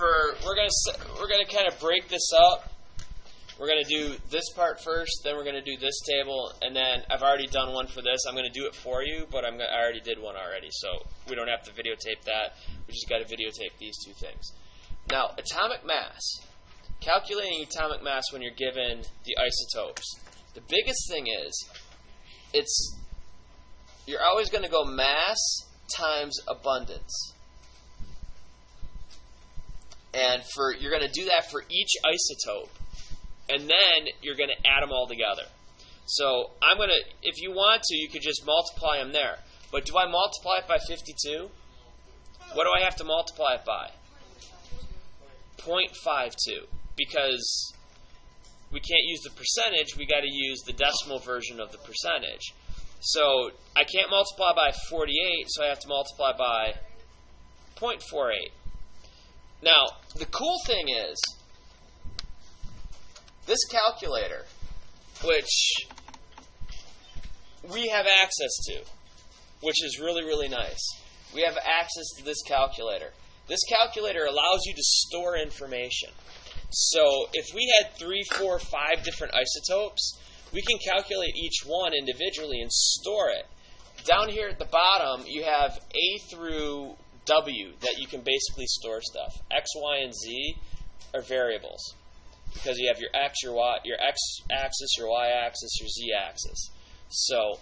we're gonna kind of break this up. We're gonna do this part first, then we're gonna do this table, and then I've already done one for this. I'm gonna do it for you, but I already did one already, so we don't have to videotape that. We just got to videotape these two things. Now, atomic mass. Calculating atomic mass when you're given the isotopes. The biggest thing is, you're always going to go mass times abundance. And you're going to do that for each isotope. And then you're going to add them all together. So if you want to, you could just multiply them there. But do I multiply it by 52? What do I have to multiply it by? 0.52. Because we can't use the percentage, we got to use the decimal version of the percentage. So I can't multiply by 48, so I have to multiply by 0.48. Now, the cool thing is, this calculator, which we have access to, which is really, really nice. We have access to this calculator. This calculator allows you to store information. So if we had 3, 4, 5 different isotopes, we can calculate each one individually and store it. Down here at the bottom, you have A through W that you can basically store stuff. X, Y, and Z are variables because you have your X, your Y, your X-axis, your Y-axis, your Z-axis. So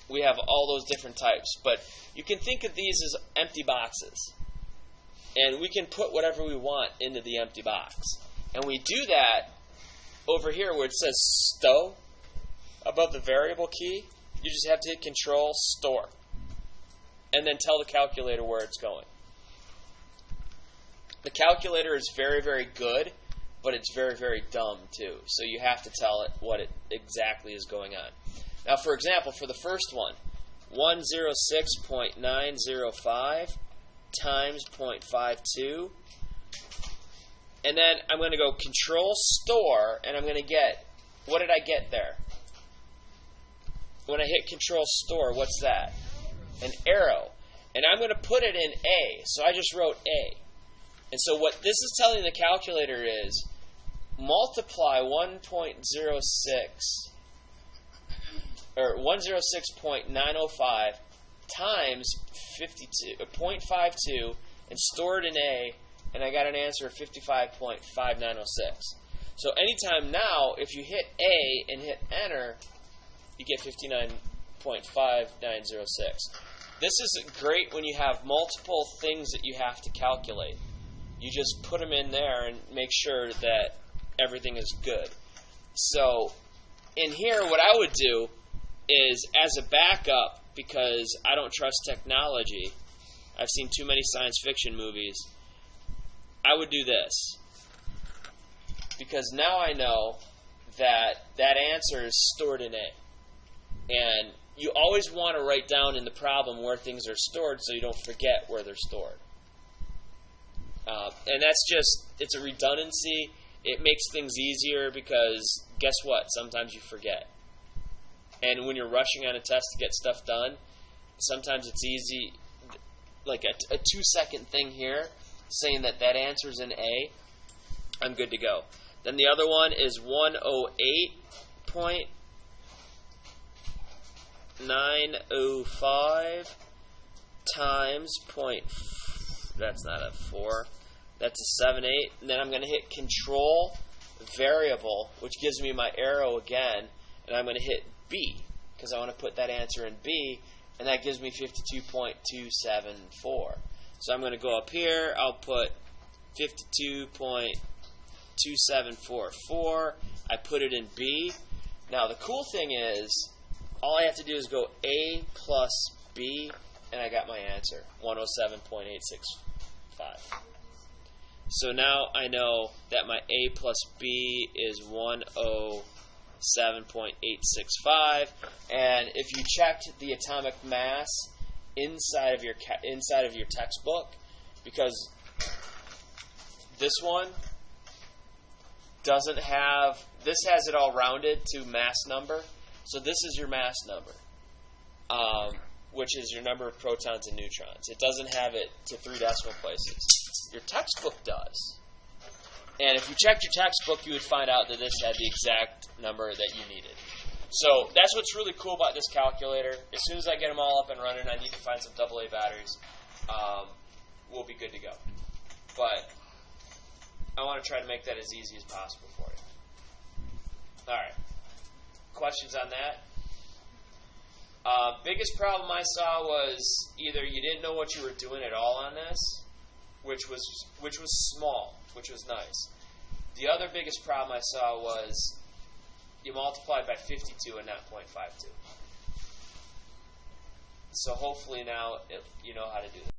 we have all those different types. But you can think of these as empty boxes. And we can put whatever we want into the empty box. And we do that over here where it says stow above the variable key. You just have to hit Control, Store. And then tell the calculator where it's going. The calculator is very, very good, but it's very, very dumb too. So you have to tell it what it exactly is going on. Now, for example, for the first one, 106.905 times 0.52. And then I'm going to go Control Store, and I'm going to get, what did I get there? When I hit Control Store, what's that? An arrow. And I'm going to put it in A, so I just wrote A. And so what this is telling the calculator is, multiply 1.06, or 106.905 times 0.52 and store it in A, and I got an answer of 55.5906. So anytime now, if you hit A and hit Enter, you get 59.5906. This is great when you have multiple things that you have to calculate. You just put them in there and make sure that everything is good. So in here, what I would do is, as a backup, because I don't trust technology, I've seen too many science fiction movies, I would do this. Because now I know that that answer is stored in A. And you always want to write down in the problem where things are stored so you don't forget where they're stored. And that's just, it's a redundancy. It makes things easier because, guess what? Sometimes you forget. And when you're rushing on a test to get stuff done, sometimes it's easy, like a 2-second thing here, saying that that answer's in A, I'm good to go. Then the other one is 108.905 times that's not a 4, that's a 7/8, and then I'm going to hit Control Variable, which gives me my arrow again, and I'm going to hit B, because I want to put that answer in B, and that gives me 52.274. So I'm going to go up here, I'll put 52.2744, I put it in B. Now the cool thing is, all I have to do is go A plus B, and I got my answer, 107.865. So now I know that my A plus B is 107.865, and if you checked the atomic mass inside of your textbook, because this one doesn't have, this has it all rounded to mass number, so this is your mass number, which is your number of protons and neutrons. It doesn't have it to 3 decimal places. your textbook does. And if you checked your textbook, you would find out that this had the exact number that you needed. So that's what's really cool about this calculator. As soon as I get them all up and running, I need to find some AA batteries. We'll be good to go. But I want to try to make that as easy as possible for you. All right. Questions on that? Biggest problem I saw was either you didn't know what you were doing at all on this, which was small, which was nice. The other biggest problem I saw was you multiplied by 52 and not 0.52. So hopefully now you know how to do that.